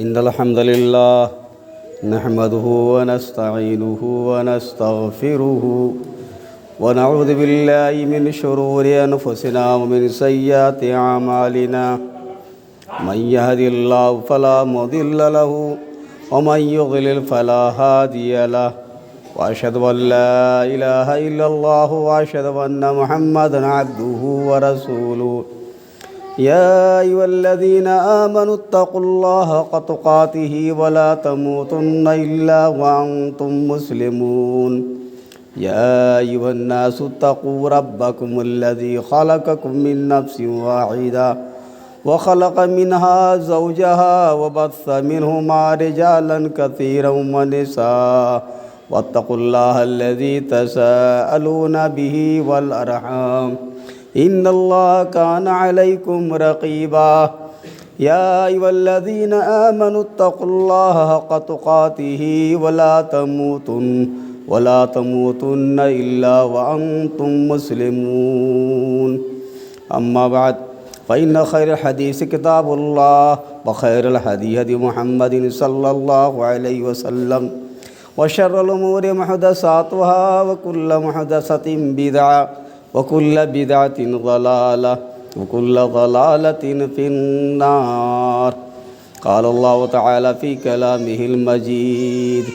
إن الحمد لله نحمده ونستعينه ونستغفره ونعوذ بالله من شرور أنفسنا ومن سيئات أعمالنا من يهد الله فلا مضل له ومن يضلل فلا هادي له وأشهد أن لا إله إلا الله وأشهد أن محمدا عبده ورسوله يا أيها الذين آمنوا اتقوا الله حق تقاته ولا تموتن إلا وأنتم مسلمون يا أيها الناس اتقوا ربكم الذي خلقكم من نفس واحدة وخلق منها زوجها وبث منهما رجالا كثيرا ونساء واتقوا الله الذي تساءلون به والأرحام إن الله كان عليكم رقيبا يا أيها الذين آمنوا اتقوا الله حق تقاته ولا تموتن إلا وأنتم مسلمون أما بعد فإن خير الحديث كتاب الله وخير الهدي هدي محمد صلى الله عليه وسلم وشر الأمور محدثاتها وكل محدثة بدعة وكل بدعة ضلالة وكل ضلالة في النار قال الله تعالى في كلامه المجيد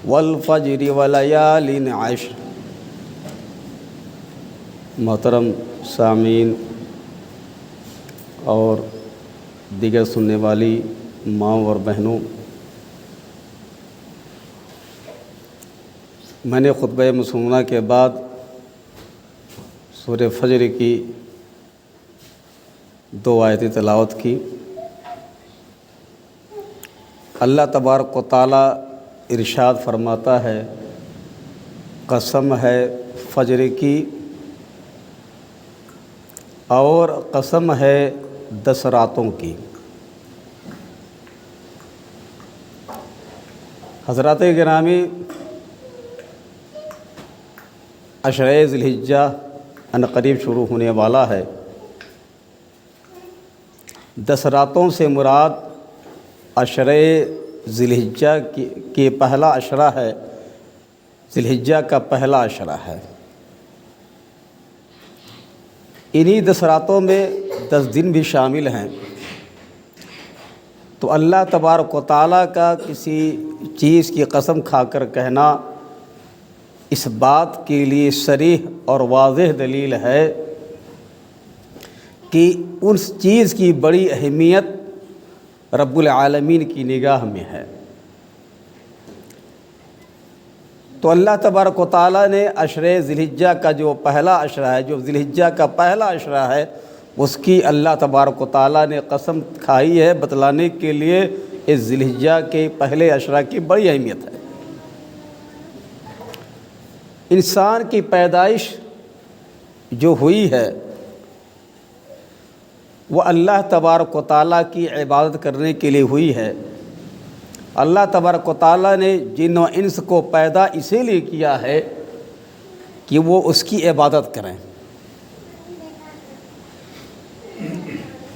والفجر وليال عشر. محترم سامعین اور دیگر سننے والی ماؤں اور بہنوں، میں نے خطبہ مسمونہ کے بعد سورہ فجر کی 2 آیتیں تلاوت کی. اللہ تبارک و تعالیٰ ارشاد فرماتا ہے، قسم ہے فجر کی اور قسم ہے 10 راتوں کی. حضرات گرامی، عشرہ ذی الحجہ ان قریب شروع ہونے والا ہے. 10 راتوں سے مراد عشرہ ذی الحجہ کی پہلا عشرہ ہے، ذی الحجہ کا پہلا عشرہ ہے. انہی 10 راتوں میں 10 دن بھی شامل ہیں. تو اللہ تبارک و تعالیٰ کا کسی چیز کی قسم کھا کر کہنا اس بات کے لیے صریح اور واضح دلیل ہے کہ اس چیز کی بڑی اہمیت رب العالمین کی نگاہ میں ہے. تو اللہ تبارک و تعالیٰ نے عشرہ ذی الحجہ کا جو پہلا عشرہ ہے، جو ذی الحجہ کا پہلا عشرہ ہے، اس کی اللہ تبارک و تعالیٰ نے قسم کھائی ہے بتلانے کے لیے اس ذی الحجہ کے پہلے عشرہ کی بڑی اہمیت ہے. انسان کی پیدائش جو ہوئی ہے وہ اللہ تبارک و تعالیٰ کی عبادت کرنے کے لیے ہوئی ہے. اللہ تبارک و تعالیٰ نے جن و انس کو پیدا اسی لیے کیا ہے کہ وہ اس کی عبادت کریں.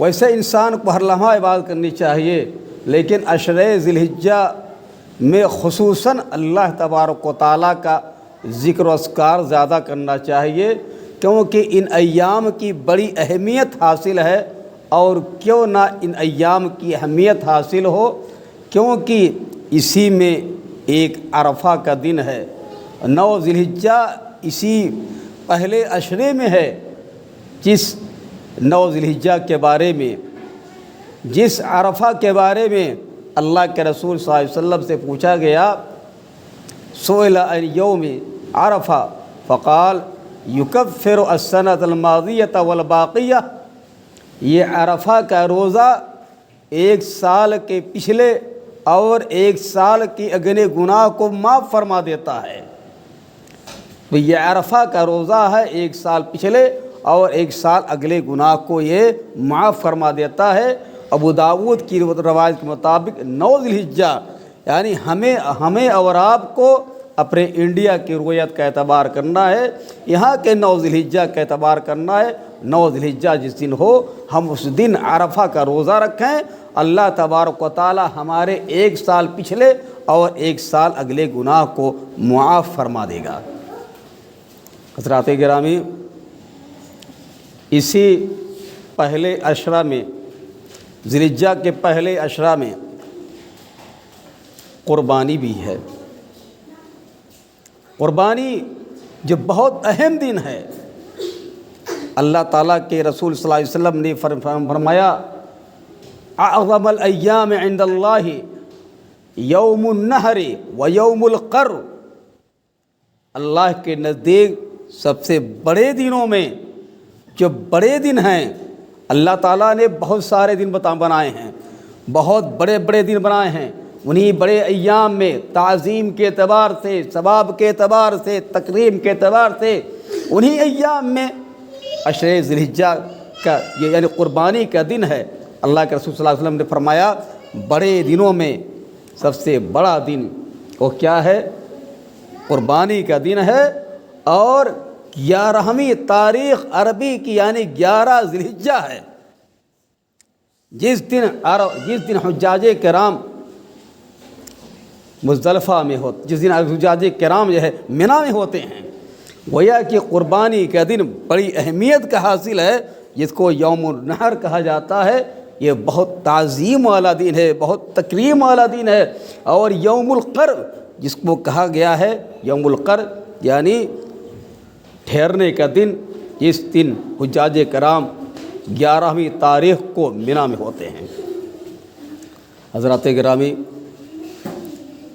ویسے انسان کو ہر لمحہ عبادت کرنی چاہیے، لیکن عشرہ ذی الحجہ میں خصوصاً اللہ تبارک و تعالیٰ کا ذکر و اذکار زیادہ کرنا چاہیے، کیونکہ ان ایام کی بڑی اہمیت حاصل ہے. اور کیوں نہ ان ایام کی اہمیت حاصل ہو، کیونکہ اسی میں ایک عرفہ کا دن ہے. 9 ذی الحجہ اسی پہلے عشرے میں ہے، جس 9 ذی الحجہ کے بارے میں، جس عرفہ کے بارے میں اللہ کے رسول صلی اللہ علیہ وسلم سے پوچھا گیا، سئل عن یوم عرفہ فقال یکفر السنۃ الماضیۃ والباقیہ. یہ عرفہ کا روزہ 1 سال کے پچھلے اور 1 سال کے اگلے گناہ کو معاف فرما دیتا ہے. تو یہ عرفہ کا روزہ ہے، 1 سال پچھلے اور 1 سال اگلے گناہ کو یہ معاف فرما دیتا ہے. ابو داؤد کی روایت کے مطابق 9 ذی الحجہ، یعنی ہمیں اور آپ کو اپنے انڈیا کی رویت کا اعتبار کرنا ہے، یہاں کے 9 ذی الحجہ کا اعتبار کرنا ہے. 9 ذوالحجہ جس دن ہو ہم اس دن عرفہ کا روزہ رکھیں، اللہ تبارک و تعالی ہمارے 1 سال پچھلے اور 1 سال اگلے گناہ کو معاف فرما دے گا۔ حضرات گرامی، اسی پہلے عشرہ میں، ذوالحجہ کے پہلے عشرہ میں قربانی بھی ہے۔ قربانی جو بہت اہم دن ہے، اللہ تعالیٰ کے رسول صلی اللہ علیہ وسلم نے فرمایا اعظم الایام عند اللہ یوم النحر و یوم القر، اللہ کے نزدیک سب سے بڑے دنوں میں جو بڑے دن ہیں، اللہ تعالیٰ نے بہت سارے دن بنائے ہیں، بہت بڑے بڑے دن بنائے ہیں، انہی بڑے ایام میں تعظیم کے اعتبار سے، ثواب کے اعتبار سے، تکریم کے اعتبار سے، انہی ایام میں عشرہ ذوالحجہ کا یہ یعنی قربانی کا دن ہے۔ اللہ کے رسول صلی اللہ علیہ وسلم نے فرمایا بڑے دنوں میں سب سے بڑا دن وہ کیا ہے؟ قربانی کا دن ہے، اور 11ویں تاریخ عربی کی یعنی 11 ذوالحجہ ہے، جس دن حجاج کرام مزدلفہ میں جس دن حجاج کرام جو ہے منی میں ہوتے ہیں، گویا کہ قربانی کا دن بڑی اہمیت کا حاصل ہے، جس کو یوم النحر کہا جاتا ہے۔ یہ بہت تعظیم والا دن ہے، بہت تکریم والا دن ہے۔ اور یوم القر جس کو کہا گیا ہے، یوم القر یعنی ٹھہرنے کا دن، جس دن حجاج کرام 11ویں تاریخ کو منی میں ہوتے ہیں۔ حضرات گرامی،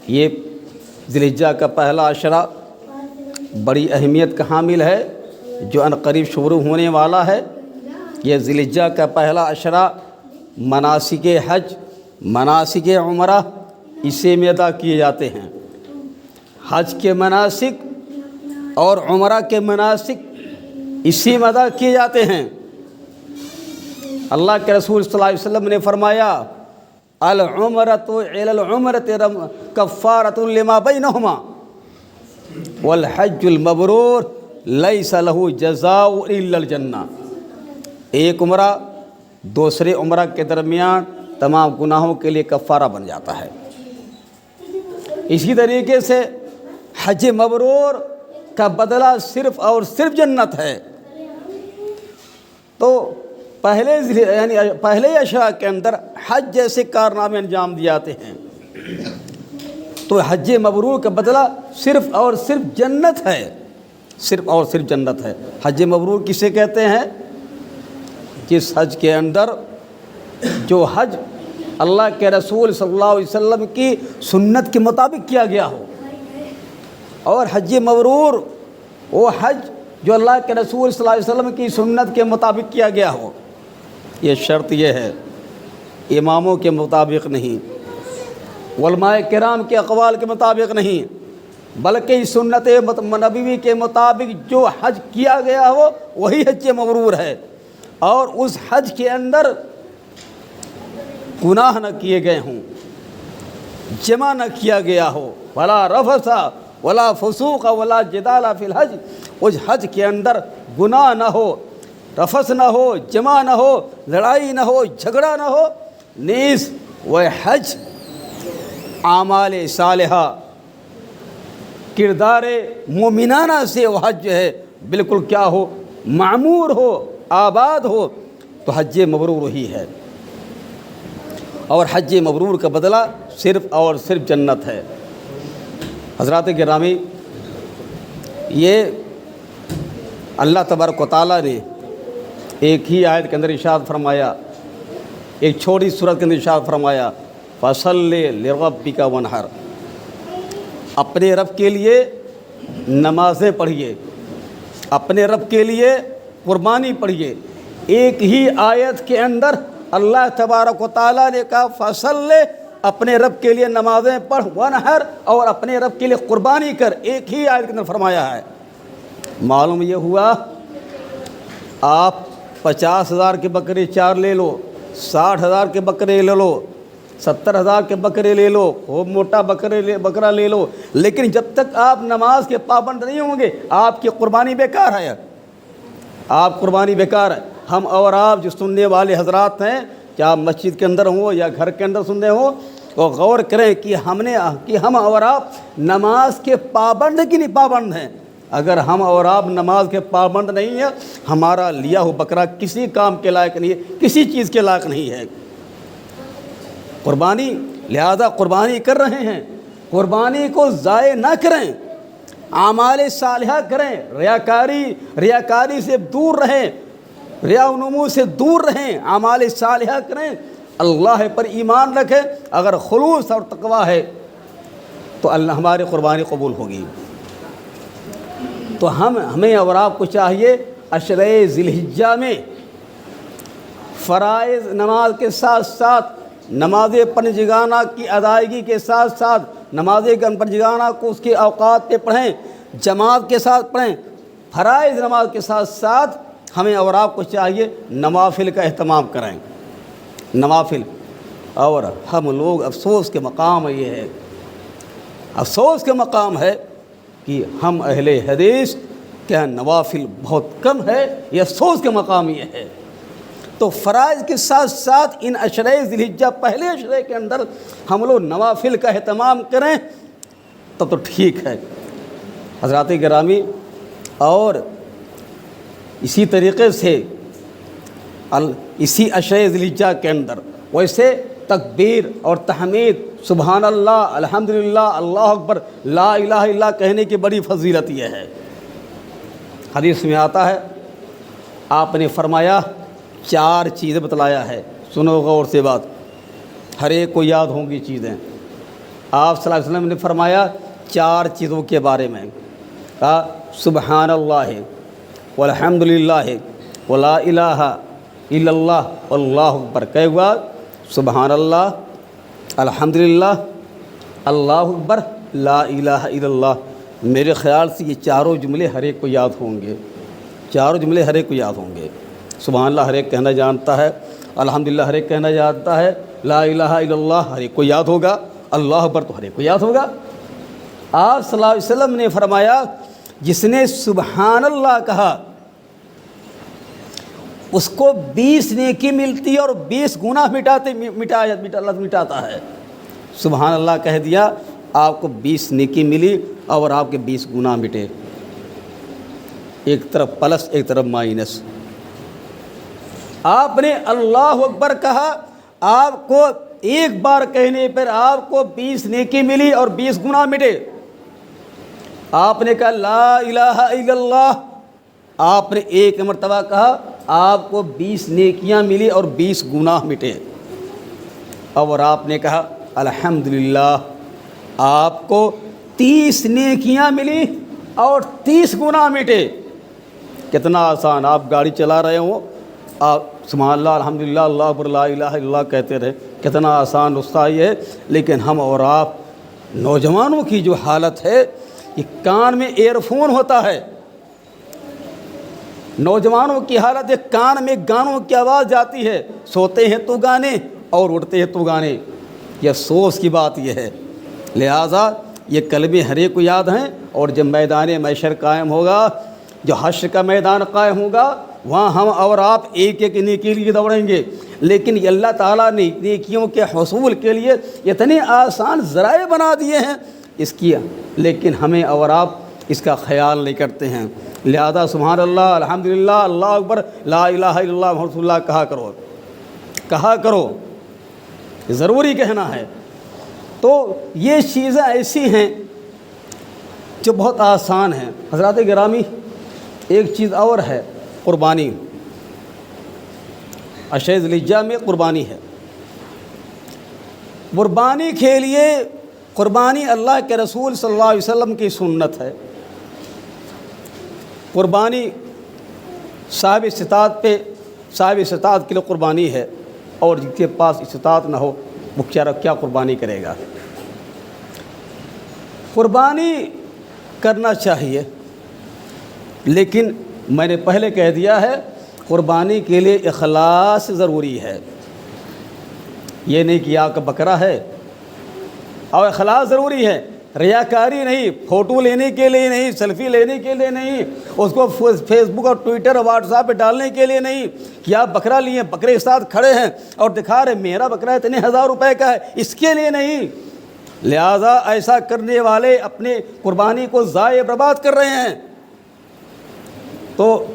یہ ذوالحجہ کا پہلا عشرہ بڑی اہمیت کا حامل ہے، جو عنقریب شروع ہونے والا ہے۔ یہ ذوالحجہ کا پہلا عشرہ مناسک حج، مناسک عمرہ اسی میں ادا کیے جاتے ہیں۔ حج کے مناسک اور عمرہ کے مناسک اسی میں ادا کیے جاتے ہیں۔ اللہ کے رسول صلی اللہ علیہ وسلم نے فرمایا العمرۃ الی العمرۃ کفارۃ لما بینہما والحج المبرور لیس لہ جزاء الا الجنہ۔ ایک عمرہ دوسرے عمرہ کے درمیان تمام گناہوں کے لیے کفارہ بن جاتا ہے۔ اسی طریقے سے حج مبرور کا بدلہ صرف اور صرف جنت ہے۔ تو پہلے عشرہ کے اندر حج جیسے کارنامے انجام دیے جاتے ہیں، تو حج مبرور کا بدلہ صرف اور صرف جنت ہے، صرف اور صرف جنت ہے۔ حج مبرور کسے کہتے ہیں؟ جس حج کے اندر جو حج اللہ کے رسول صلی اللہ علیہ وسلم کی سنت کے مطابق کیا گیا ہو، اور حج مبرور وہ حج جو اللہ کے رسول صلی اللہ علیہ وسلم کی سنت کے مطابق کیا گیا ہو۔ یہ شرط یہ ہے، اماموں کے مطابق نہیں، علماء کرام کے اقوال کے مطابق نہیں، بلکہ سنت نبوی کے مطابق جو حج کیا گیا ہو وہی حج مبرور ہے۔ اور اس حج کے اندر گناہ نہ کیے گئے ہوں، جمع نہ کیا گیا ہو، ولا رفث ولا فسوق ولا جدال فی الحج، اس حج کے اندر گناہ نہ ہو، رفث نہ ہو، جمع نہ ہو، لڑائی نہ ہو، جھگڑا نہ ہو، نیز وہ حج اعمال صالحہ کردار مومنانہ سے وہ حج جو ہے بالکل کیا ہو، معمور ہو، آباد ہو، تو حج مبرور ہی ہے۔ اور حج مبرور کا بدلہ صرف اور صرف جنت ہے۔ حضرات گرامی، یہ اللہ تبارک و تعالیٰ نے ایک ہی آیت کے اندر ارشاد فرمایا، ایک چھوٹی سورت کے اندر ارشاد فرمایا فَصَلِّ لِرَبِّكَ وَانْحَرْ، اپنے رب کے لیے نمازیں پڑھیے، اپنے رب کے لیے قربانی پڑھیے۔ ایک ہی آیت کے اندر اللہ تبارک و تعالیٰ نے کہا فَصَلِّ، اپنے رب کے لیے نمازیں پڑھ، وَانْحَرْ، اور اپنے رب کے لیے قربانی کر، ایک ہی آیت کے اندر فرمایا ہے۔ معلوم یہ ہوا آپ 50,000 کے بکرے 4 لے لو، 60,000 کے بکرے لے لو، 70,000 کے بکرے لے لو، خوب موٹا بکرا لے لو، لیکن جب تک آپ نماز کے پابند نہیں ہوں گے آپ کی قربانی بیکار ہے۔ آپ قربانی بیکار ہے۔ ہم اور آپ جو سننے والے حضرات ہیں، کیا مسجد کے اندر ہوں یا گھر کے اندر سننے ہوں، وہ غور کریں کہ ہم اور آپ نماز کے پابند کہ نہیں پابند ہیں۔ اگر ہم اور آپ نماز کے پابند نہیں ہیں، ہمارا لیا ہوا بکرا کسی کام کے لائق نہیں ہے، کسی چیز کے لائق نہیں ہے۔ قربانی، لہذا قربانی کر رہے ہیں، قربانی کو ضائع نہ کریں، اعمال صالحہ کریں، ریاکاری سے دور رہیں، ریا و نمو سے دور رہیں، اعمال صالحہ کریں، اللہ پر ایمان رکھیں۔ اگر خلوص اور تقویٰ ہے تو اللہ ہماری قربانی قبول ہوگی۔ تو ہمیں اور آپ کو چاہیے عشرۂ ذی الحجہ میں فرائض نماز کے ساتھ ساتھ نماز پنجگانہ کی ادائیگی کے ساتھ ساتھ نماز پنجگانہ کو اس کے اوقات پہ پڑھیں، جماعت کے ساتھ پڑھیں۔ فرائض نماز کے ساتھ ساتھ ہمیں اور آپ کو چاہیے نوافل کا اہتمام کریں، نوافل۔ اور ہم لوگ افسوس کے مقام یہ ہے، افسوس کے مقام ہے کہ ہم اہل حدیث کے نوافل بہت کم ہے، یہ افسوس کے مقام یہ ہے۔ تو فرائض کے ساتھ ساتھ ان عشرۂ ذی الحجہ پہلے عشرے کے اندر ہم لوگ نوافل کا اہتمام کریں تب تو ٹھیک ہے حضرات گرامی۔ اور اسی طریقے سے اسی عشرۂ ذی الحجہ کے اندر ویسے تکبیر اور تحمید، سبحان اللہ، الحمدللہ، اللہ اکبر، لا الہ الا اللہ کہنے کی بڑی فضیلت یہ ہے۔ حدیث میں آتا ہے، آپ نے فرمایا 4 چیزیں بتلایا ہے، سنو غور سے بات، ہر ایک کو یاد ہوں گی چیزیں۔ آپ صلی اللہ علیہ وسلم نے فرمایا 4 چیزوں کے بارے میں، کہا سبحان اللہ والحمدللہ ولا الہ الا اللہ واللہ اکبر۔ کہے ہوا سبحان اللہ، الحمدللہ، اللہ اکبر، لا الہ الا اللہ۔ میرے خیال سے یہ چاروں جملے ہر ایک کو یاد ہوں گے، چاروں جملے ہر ایک کو یاد ہوں گے۔ سبحان اللہ ہر ایک کہنا جانتا ہے، الحمدللہ ہر ایک کہنا جانتا ہے، لا الہ الا اللہ ہر ایک کو یاد ہوگا، اللہ اکبر تو ہر ایک کو یاد ہوگا۔ آپ صلی اللہ علیہ وسلم نے فرمایا جس نے سبحان اللہ کہا اس کو 20 نیکی ملتی ہے اور 20 گناہ اللہ مٹاتا ہے۔ سبحان اللہ کہہ دیا، آپ کو 20 نیکی ملی اور آپ کے 20 گناہ مٹے، ایک طرف پلس ایک طرف مائنس۔ آپ نے اللہ اکبر کہا، آپ کو ایک بار کہنے پر آپ کو 20 نیکی ملی اور 20 گناہ مٹے۔ آپ نے کہا لا الہ الا اللہ، آپ نے ایک مرتبہ کہا، آپ کو 20 نیکیاں ملی اور 20 گناہ مٹے۔ اور آپ نے کہا الحمدللہ، آپ کو 30 نیکیاں ملی اور 30 گناہ مٹے۔ کتنا آسان، آپ گاڑی چلا رہے ہوں، آپ سبحان اللہ، الحمدللہ، اللہ اکبر، لا الہ الا اللہ کہتے رہے، کتنا آسان نسخہ یہ ہے۔ لیکن ہم اور آپ نوجوانوں کی جو حالت ہے، یہ کان میں ایئر فون ہوتا ہے، نوجوانوں کی حالت ہے کان میں گانوں کی آواز جاتی ہے، سوتے ہیں تو گانے اور اٹھتے ہیں تو گانے۔ یہ افسوس کی بات یہ ہے۔ لہٰذا یہ کلمے ہر ایک کو یاد ہیں، اور جب میدان محشر قائم ہوگا، جو حشر کا میدان قائم ہوگا، وہاں ہم اور آپ ایک ایک نیکی کے لیے دوڑیں گے۔ لیکن یہ اللہ تعالیٰ نے نیکیوں کے حصول کے لیے اتنے آسان ذرائع بنا دیے ہیں اس کی، لیکن ہمیں اور آپ اس کا خیال نہیں کرتے ہیں۔ لہذا سبحان اللہ، الحمدللہ، اللہ اکبر، لا الہ الا اللہ محمد رسول اللہ کہا کرو، ضروری کہنا ہے۔ تو یہ چیزیں ایسی ہیں جو بہت آسان ہیں۔ حضرات گرامی، ایک چیز اور ہے، قربانی۔ عشرۂ ذی الحجہ میں قربانی ہے۔ قربانی کے لیے، قربانی اللہ کے رسول صلی اللہ علیہ وسلم کی سنت ہے۔ قربانی صاحب استطاعت کے لیے قربانی ہے، اور جس کے پاس استطاعت نہ ہو وہ کیا قربانی کرے گا۔ قربانی کرنا چاہیے، لیکن میں نے پہلے کہہ دیا ہے قربانی کے لیے اخلاص ضروری ہے۔ یہ نہیں کہ آپ کا بکرا ہے اور اخلاص ضروری ہے، ریاکاری نہیں، فوٹو لینے کے لیے نہیں، سیلفی لینے کے لیے نہیں، اس کو فیس بک اور ٹویٹر اور واٹس ایپ پہ ڈالنے کے لیے نہیں کہ آپ بکرا لیے، بکرے کے ساتھ کھڑے ہیں اور دکھا رہے میرا بکرا اتنے 1000 روپے کا ہے، اس کے لیے نہیں۔ لہذا ایسا کرنے والے اپنے قربانی کو ضائع برباد کر رہے ہیں۔ تو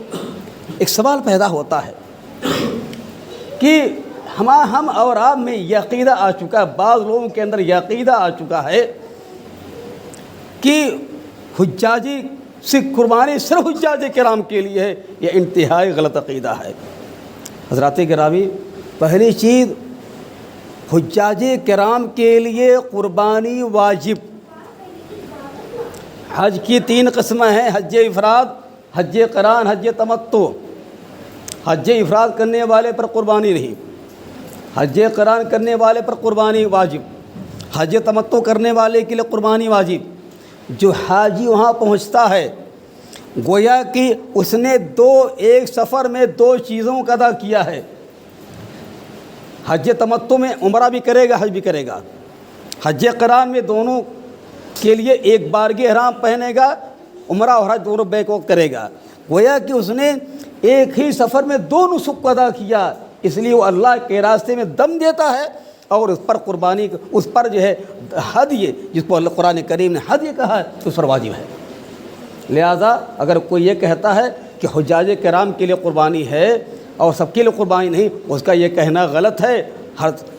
ایک سوال پیدا ہوتا ہے کہ ہم اور آپ میں یہ عقیدہ آ چکا ہے، بعض لوگوں کے اندر یہ عقیدہ آ چکا ہے کہ حجاجی سے قربانی صرف حجاج کرام کے لیے ہے۔ یہ انتہائی غلط عقیدہ ہے۔ حضرات گرامی، پہلی چیز، حجاج کرام کے لیے قربانی واجب۔ حج کی 3 قسمیں ہیں، حج افراد، حج قران، حج تمتع۔ حج افراد کرنے والے پر قربانی نہیں، حج قران کرنے والے پر قربانی واجب، حج تمتع کرنے والے کے لیے قربانی واجب۔ جو حاجی وہاں پہنچتا ہے گویا کہ اس نے ایک سفر میں 2 چیزوں کا ادا کیا ہے۔ حج تمتع میں عمرہ بھی کرے گا، حج بھی کرے گا۔ حج قران میں دونوں کے لیے ایک بارگی احرام پہنے گا، عمرہ اور حج دونوں بیک وقت کرے گا۔ گویا کہ اس نے ایک ہی سفر میں 2 نسک کو ادا کیا، اس لیے وہ اللہ کے راستے میں دم دیتا ہے اور اس پر قربانی، اس پر جو ہے ہدیہ، جس کو اللہ قرآن کریم نے ہدیہ کہا ہے، اس پر واجب ہے۔ لہذا اگر کوئی یہ کہتا ہے کہ حجاج کرام کے لیے قربانی ہے اور سب کے لیے قربانی نہیں، اس کا یہ کہنا غلط ہے۔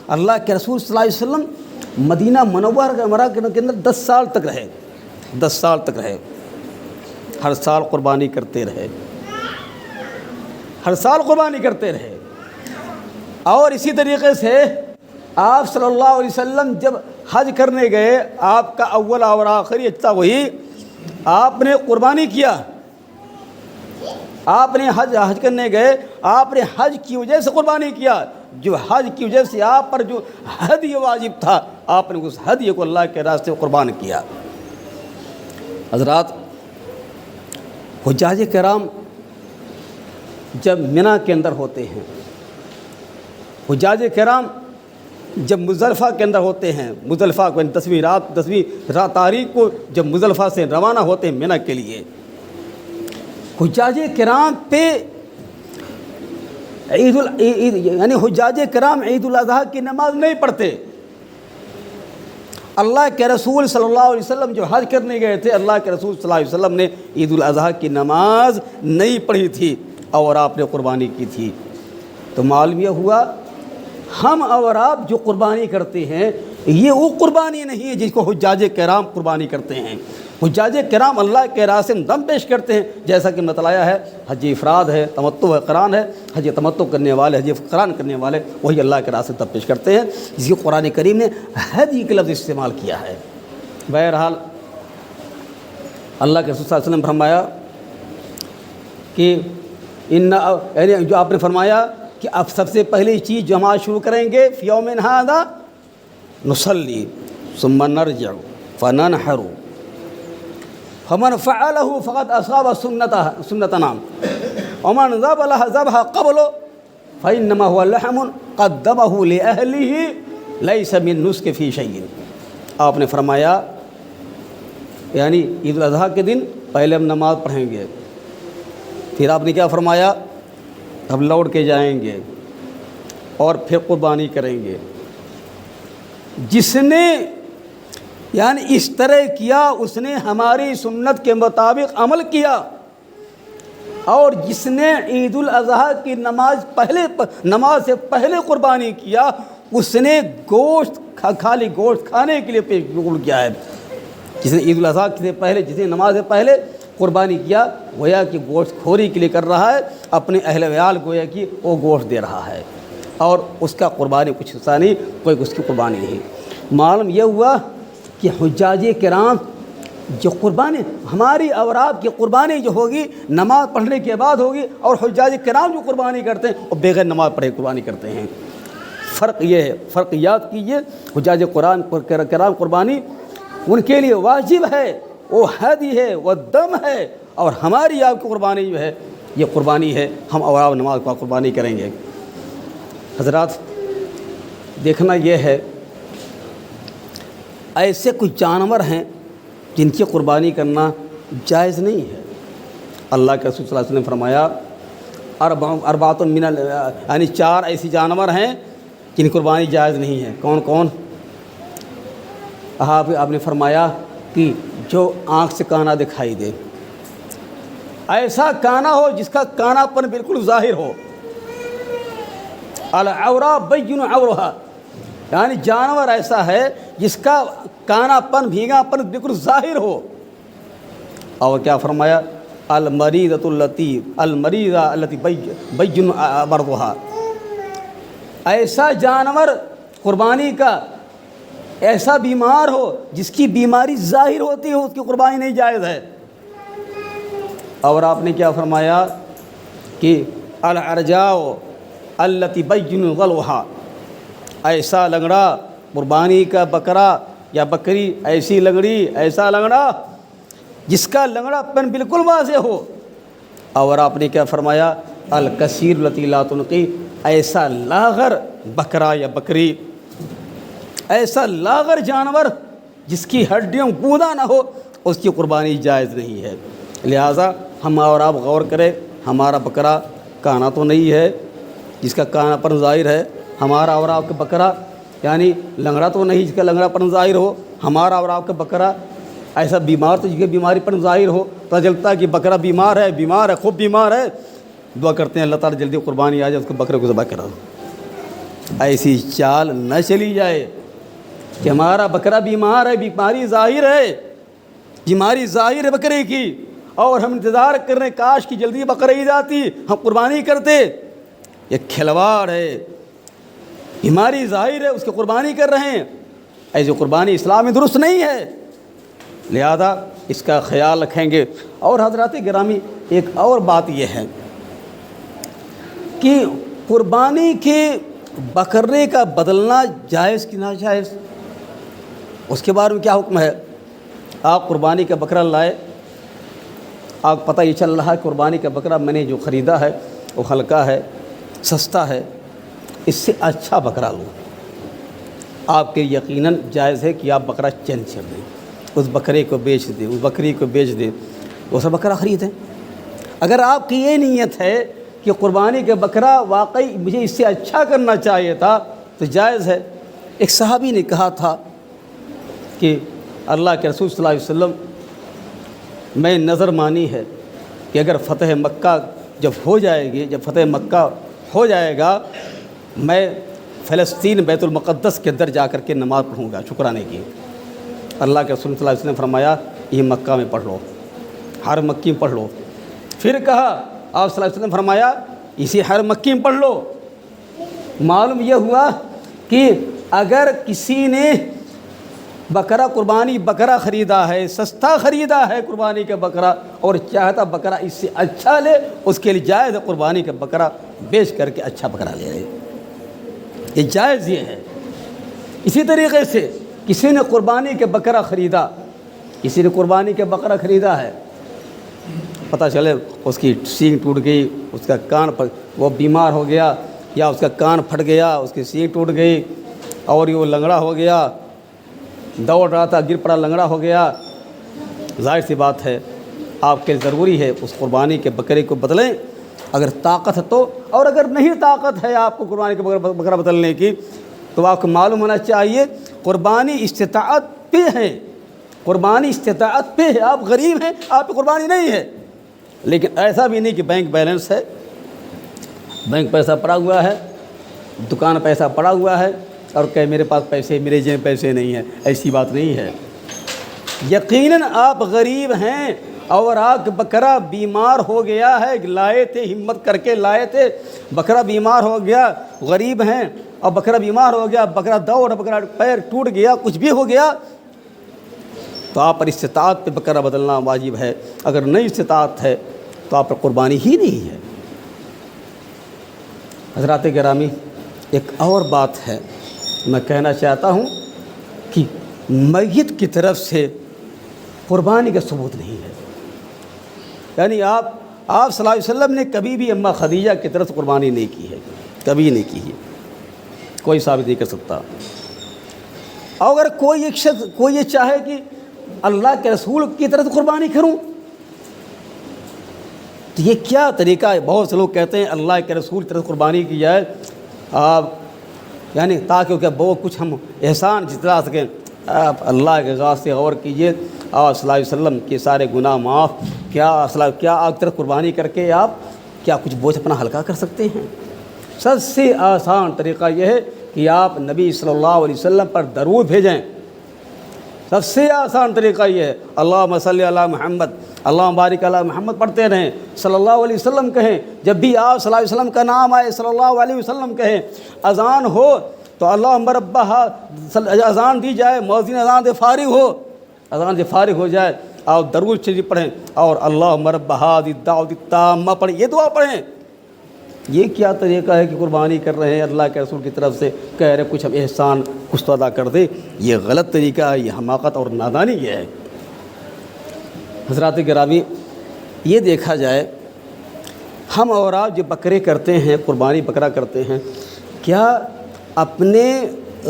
اللہ کے رسول صلی اللہ علیہ وسلم مدینہ منورہ کے اندر 10 سال تک رہے، 10 سال تک رہے، ہر سال قربانی کرتے رہے، ہر سال قربانی کرتے رہے۔ اور اسی طریقے سے آپ صلی اللہ علیہ وسلم جب حج کرنے گئے، آپ کا اول اور آخری حصہ وہی، آپ نے قربانی کیا، آپ نے حج کرنے گئے، آپ نے حج کی وجہ سے قربانی کیا، جو حج کی وجہ سے آپ پر جو ہدیہ واجب تھا، آپ نے اس ہدیہ کو اللہ کے راستے میں قربان کیا۔ حضرات، حجاج کرام جب منی کے اندر ہوتے ہیں، حجاج کرام جب مزدلفہ کے اندر ہوتے ہیں، مزدلفہ کو 10ویں تاریخ کو جب مزدلفہ سے روانہ ہوتے ہیں منی کے لیے، حجاج کرام پہ یعنی حجاج کرام عید الاضحیٰ کی نماز نہیں پڑھتے۔ اللہ کے رسول صلی اللہ علیہ وسلم جو حج کرنے گئے تھے، اللہ کے رسول صلی اللہ علیہ وسلم نے عید الاضحیٰ کی نماز نہیں پڑھی تھی اور آپ نے قربانی کی تھی۔ تو معلوم یہ ہوا ہم اور آپ جو قربانی کرتے ہیں یہ وہ قربانی نہیں ہے جس کو حجاج کرام قربانی کرتے ہیں۔ حجاج کرام اللہ کے راستے میں دم پیش کرتے ہیں، جیسا کہ بتلایا ہے، حج افراد ہے، تمتع ہے، قران ہے۔ حج تمتع کرنے والے، حج قران کرنے والے وہی اللہ کے راستے میں دم پیش کرتے ہیں، جس کی قرآن کریم نے حج کا لفظ استعمال کیا ہے۔ بہرحال اللہ کے رسول صلی اللہ علیہ وسلم فرمایا کہ یعنی جو آپ نے فرمایا کہ اب سب سے پہلی چیز جو ہم آج شروع کریں گے، فی یوم ھذا نصلی ثم نرجع فننحر فمن فعله فقد اصاب سنتنا ومن ذبح قبل فانما هو لحم قدمه لاهله ليس من نسك في شيء۔ آپ نے فرمایا یعنی عید الاضحیٰ کے دن پہلے ہم نماز پڑھیں گے، پھر آپ نے کیا فرمایا، ہم لوٹ کے جائیں گے اور پھر قربانی کریں گے۔ جس نے یعنی اس طرح کیا اس نے ہماری سنت کے مطابق عمل کیا، اور جس نے عید الاضحیٰ کی نماز سے پہلے قربانی کیا اس نے گوشت خالی گوشت کھانے کے لیے پیش کیا ہے۔ جس نے عید الاضحیٰ سے پہلے، جس نے نماز سے پہلے قربانی کیا، گویا کہ گوشت خوری کے لیے کر رہا ہے، اپنے اہل ویال گویا کہ وہ گوشت دے رہا ہے اور اس کا قربانی کچھ حصہ نہیں، کوئی اس کی قربانی نہیں۔ معلوم یہ ہوا کہ حجاج کرام جو قربانی ہماری اور آپ کی قربانی جو ہوگی نماز پڑھنے کے بعد ہوگی، اور حجاج کرام جو قربانی کرتے ہیں وہ بغیر نماز پڑھے قربانی کرتے ہیں۔ فرق یہ ہے، فرق یاد کیجیے، حجاج کرام قربانی ان کے لیے واجب ہے، وہ ہدی ہے، وہ دم ہے، اور ہماری آپ کی قربانی جو ہے یہ قربانی ہے، ہم اور آپ نماز کو قربانی کریں گے۔ حضرات، دیکھنا یہ ہے ایسے کچھ جانور ہیں جن کی قربانی کرنا جائز نہیں ہے۔ اللہ کے رسول صلی اللہ علیہ وسلم نے فرمایا اربعۃ من یعنی 4 ایسی جانور ہیں جن کی قربانی جائز نہیں ہے۔ کون کون؟ آپ نے فرمایا کہ جو آنکھ سے کانا دکھائی دے، ایسا کانا ہو جس کا کانا پن بالکل ظاہر ہو، العورا بین عورها، یعنی جانور ایسا ہے جس کا کانا پن بھیگا پن بالکل ظاہر ہو۔ اور کیا فرمایا؟ المریضۃ التي بین برضها، ایسا جانور قربانی کا ایسا بیمار ہو جس کی بیماری ظاہر ہوتی ہو، اس کی قربانی نہیں جائز ہے۔ اور آپ نے کیا فرمایا کہ العرجاء التي بین غلوها، ایسا لنگڑا قربانی کا بکرا یا بکری، ایسی لنگڑی ایسا لنگڑا جس کا لنگڑا پن بالکل واضح ہو۔ اور آپ نے کیا فرمایا؟ الکثیر التی لا تنقی، ایسا لاغر بکرا یا بکری، ایسا لاغر جانور جس کی ہڈیوں گودا نہ ہو، اس کی قربانی جائز نہیں ہے۔ لہٰذا ہم اور آپ غور کریں، ہمارا بکرا کانا تو نہیں ہے جس کا کانا پن ظاہر ہے، ہمارا اور آپ کا بکرا یعنی لنگڑا تو نہیں جس کا لنگڑا پن ظاہر ہو، ہمارا اور آپ کا بکرا ایسا بیمار تو جس کی بیماری پر ظاہر ہو، پتہ چلتا ہے کہ بکرا بیمار ہے خوب بیمار ہے، دعا کرتے ہیں اللہ تعالیٰ جلدی قربانی آ جائے، اس کو بکرے کو ذبح کرا دو۔ ایسی چال نہ چلی جائے کہ ہمارا بکرا بیمار ہے، بیماری ظاہر ہے بکرے کی، اور ہم انتظار کر رہے ہیں کاش کی جلدی بقرہ عید آتی ہم قربانی کرتے۔ یہ کھلواڑ ہے، بیماری ظاہر ہے اس کی قربانی کر رہے ہیں، ایسی قربانی اسلام میں درست نہیں ہے، لہذا اس کا خیال رکھیں گے۔ اور حضرات گرامی ایک اور بات یہ ہے کہ قربانی کے بکرے کا بدلنا جائز کہ ناجائز، اس کے بارے میں کیا حکم ہے؟ آپ قربانی کا بکرا لائے، آپ پتہ یہ چل رہا ہے قربانی کا بکرا میں نے جو خریدا ہے وہ ہلکا ہے، سستا ہے، اس سے اچھا بکرا لوں، آپ کے یقیناً جائز ہے کہ آپ بکرا چینج کر دیں، اس بکرے کو بیچ دیں، اس بکری کو بیچ دیں، دوسرا بکرا خریدیں۔ اگر آپ کی یہ نیت ہے کہ قربانی کا بکرا واقعی مجھے اس سے اچھا کرنا چاہیے تھا تو جائز ہے۔ ایک صحابی نے کہا تھا کہ اللہ کے رسول صلی اللہ علیہ وسلم میں نظر مانی ہے کہ اگر فتح مکہ جب فتح مکہ ہو جائے گا، میں فلسطین بیت المقدس کے اندر جا کر کے نماز پڑھوں گا شکرانے کی۔ اللہ کے رسول صلی اللہ علیہ وسلم نے فرمایا یہ مکہ میں پڑھ لو، ہر مکی میں پڑھ لو۔ پھر کہا آپ صلی اللہ علیہ وسلم نے فرمایا اسی ہر مکی میں پڑھ لو۔ معلوم یہ ہوا کہ اگر کسی نے بکرا خریدا ہے، سستا خریدا ہے قربانی کا بکرا، اور چاہتا بکرا اس سے اچھا لے، اس کے لیے جائز ہے قربانی کا بکرا بیچ کر کے اچھا بکرا لے لے، یہ جائز یہ ہے۔ اسی طریقے سے کسی نے قربانی کے بکرا خریدا ہے، پتہ چلے اس کی سینگ ٹوٹ گئی، اس کا کان وہ بیمار ہو گیا، یا اس کا کان پھٹ گیا، اس کی سینگ ٹوٹ گئی، اور یہ وہ لنگڑا ہو گیا، دوڑ رہا تھا گر پڑا لنگڑا ہو گیا، ظاہر سی بات ہے آپ کے ضروری ہے اس قربانی کے بکرے کو بدلیں اگر طاقت ہے تو، اور اگر نہیں طاقت ہے آپ کو قربانی کے بکرا بدلنے کی تو آپ کو معلوم ہونا چاہیے قربانی استطاعت پہ ہے، آپ غریب ہیں، آپ کی قربانی نہیں ہے۔ لیکن ایسا بھی نہیں کہ بینک بیلنس ہے، بینک پیسہ پڑا ہوا ہے، دکان پیسہ پڑا ہوا ہے اور کہ میرے پاس پیسے، میرے جیب پیسے نہیں ہیں، ایسی بات نہیں ہے۔ یقیناً آپ غریب ہیں اور آپ بکرا بیمار ہو گیا ہے، لائے تھے ہمت کر کے لائے تھے، بکرا بیمار ہو گیا، غریب ہیں اور بکرا بیمار ہو گیا، بکرا بکرا پیر ٹوٹ گیا، کچھ بھی ہو گیا تو آپ پر استطاعت پہ بکرا بدلنا واجب ہے، اگر نہیں استطاعت ہے تو آپ پر قربانی ہی نہیں ہے۔ حضرات گرامی ایک اور بات ہے، میں کہنا چاہتا ہوں کہ میت کی طرف سے قربانی کا ثبوت نہیں ہے، یعنی آپ صلی اللہ علیہ وسلم نے کبھی بھی اماں خدیجہ کی طرف سے قربانی نہیں کی ہے، کبھی نہیں کی ہے، کوئی ثابت نہیں کر سکتا۔ اور اگر کوئی ایک شخص کوئی یہ چاہے کہ اللہ کے رسول کی طرف قربانی کروں؟ تو یہ کیا طریقہ ہے؟ بہت سے لوگ کہتے ہیں اللہ کے رسول کی طرف قربانی کی جائے آپ، یعنی تاکہ کہ بہت کچھ ہم احسان جتلا سکیں۔ آپ اللہ کے ذات سے غور کیجئے، آپ صلی اللہ علیہ وسلم کے سارے گناہ معاف، کیا آپ کی طرف قربانی کر کے آپ کیا کچھ بوجھ اپنا ہلکا کر سکتے ہیں؟ سب سے آسان طریقہ یہ ہے کہ آپ نبی صلی اللہ علیہ وسلم پر درود بھیجیں۔ سب سے آسان طریقہ یہ ہے، اللہم صلی علی محمد، اللہم بارک علی محمد پڑھتے رہیں، صلی اللہ علیہ وسلم کہیں۔ جب بھی آپ صلی اللہ علیہ وسلم کا نام آئے صلی اللہ علیہ وسلم کہیں۔ اذان ہو تو اللہم ربہا اذان دی جائے، مؤذن اذان سے فارغ ہو، اذان سے فارغ ہو جائے، آپ درود شریف پڑھیں اور اللہم رب ھذی الدعوۃ التامہ پڑھیں، یہ دعا پڑھیں۔ یہ کیا طریقہ ہے کہ قربانی کر رہے ہیں اللہ کے رسول کی طرف سے، کہہ رہے کچھ ہم احسان کچھ تو ادا کر دے؟ یہ غلط طریقہ ہے، یہ حماقت اور نادانی یہ ہے۔ حضرات گرامی، یہ دیکھا جائے ہم اور آپ جو بکرے کرتے ہیں، قربانی بکرا کرتے ہیں، کیا اپنے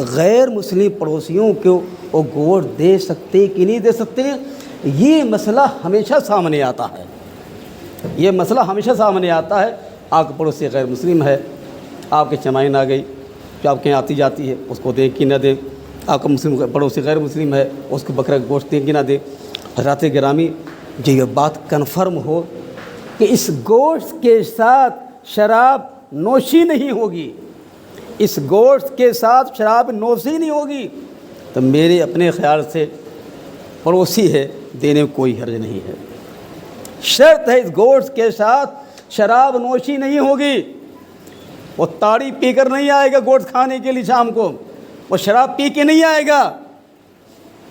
غیر مسلم پڑوسیوں کو وہ گوشت دے سکتے کہ نہیں دے سکتے؟ یہ مسئلہ ہمیشہ سامنے آتا ہے، یہ مسئلہ ہمیشہ سامنے آتا ہے۔ آپ کا پڑوسی غیر مسلم ہے، آپ کے چمائن آ گئی جو آپ کے یہاں آتی جاتی ہے، اس کو دیں کہ نہ دیں؟ آپ کا مسلم پڑوسی غیر مسلم ہے، اس کو بکرا گوشت دیں کہ نہ دیں؟ حضرات گرامی، جو یہ بات کنفرم ہو کہ اس گوشت کے ساتھ شراب نوشی نہیں ہوگی، اس گوشت کے ساتھ شراب نوشی نہیں ہوگی، تو میرے اپنے خیال سے پڑوسی ہے، دینے میں کوئی حرج نہیں ہے۔ شرط ہے اس گوشت کے ساتھ شراب نوشی نہیں ہوگی۔ وہ تاڑی پی کر نہیں آئے گا گوشت کھانے کے لیے شام کو، وہ شراب پی کے نہیں آئے گا،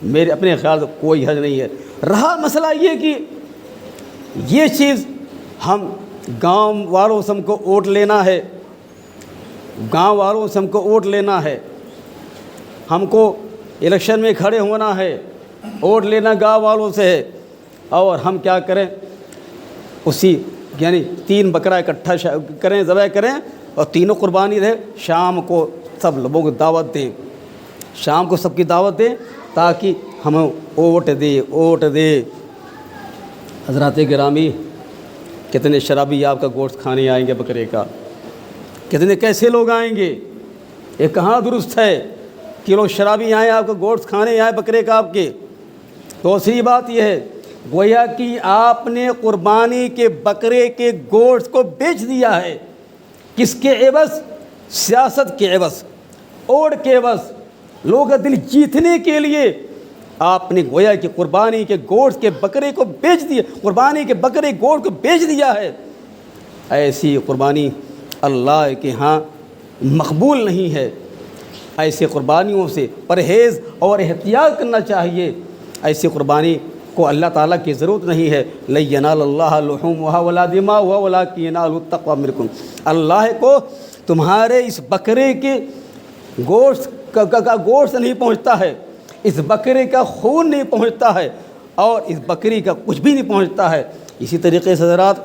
میرے اپنے خیال سے کوئی حرج نہیں ہے۔ رہا مسئلہ یہ کہ یہ چیز ہم گاؤں والوں سے ہم کو ووٹ لینا ہے، گاؤں والوں سے ہم کو ووٹ لینا ہے، ہم کو الیکشن میں کھڑے ہونا ہے، ووٹ لینا گاؤں والوں سے ہے، اور ہم کیا کریں؟ اسی یعنی 3 بکرا اکٹھا کریں، ذبح کریں اور تینوں قربانی رہے، شام کو سب لوگوں کو دعوت دیں، شام کو سب کی دعوت دیں تاکہ ہمیں ووٹ دے۔ حضرات گرامی، کتنے شرابی آپ کا گوشت کھانے آئیں گے بکرے کا؟ کتنے کیسے لوگ آئیں گے؟ یہ کہاں درست ہے کہ لوگ شرابی آئیں آپ کا گوشت کھانے آئیں بکرے کا آپ کے؟ دوسری بات یہ ہے، گویا کہ آپ نے قربانی کے بکرے کے گوشت کو بیچ دیا ہے۔ کس کے عوض؟ سیاست کے عوض، اوڑ کے عوض، لوگوں کا دل جیتنے کے لیے آپ نے گویا کہ قربانی کے گوشت کے بکرے کو بیچ دیا، قربانی کے بکرے گوشت کو بیچ دیا ہے۔ ایسی قربانی اللہ کے ہاں مقبول نہیں ہے۔ ایسی قربانیوں سے پرہیز اور احتیاط کرنا چاہیے۔ ایسی قربانی کو اللہ تعالیٰ کی ضرورت نہیں ہے۔ لن ینال اللہ لحومها ولا دماؤها ولکن ینالہ التقوی منکم۔ اللہ کو تمہارے اس بکرے کے گوشت کا گوشت نہیں پہنچتا ہے، اس بکرے کا خون نہیں پہنچتا ہے، اور اس بکری کا کچھ بھی نہیں پہنچتا ہے۔ اسی طریقے سے حضرات،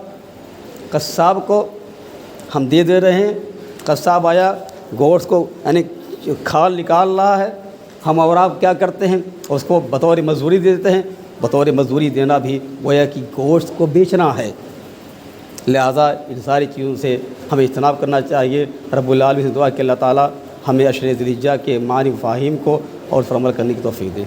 قصاب کو ہم دے رہے ہیں، قصاب آیا گوشت کو یعنی کھال نکال رہا ہے، ہم اور آپ کیا کرتے ہیں؟ اس کو بطور مزدوری دیتے ہیں۔ بطور مزدوری دینا بھی گویا کہ گوشت کو بیچنا ہے۔ لہٰذا ان ساری چیزوں سے ہمیں اجتناب کرنا چاہیے۔ رب العالمین سے دعا کہ اللہ تعالیٰ ہمیں عشر ذی الحجہ کے معنی و مفاہیم کو اور پر عمل کرنے کی توفیق دے۔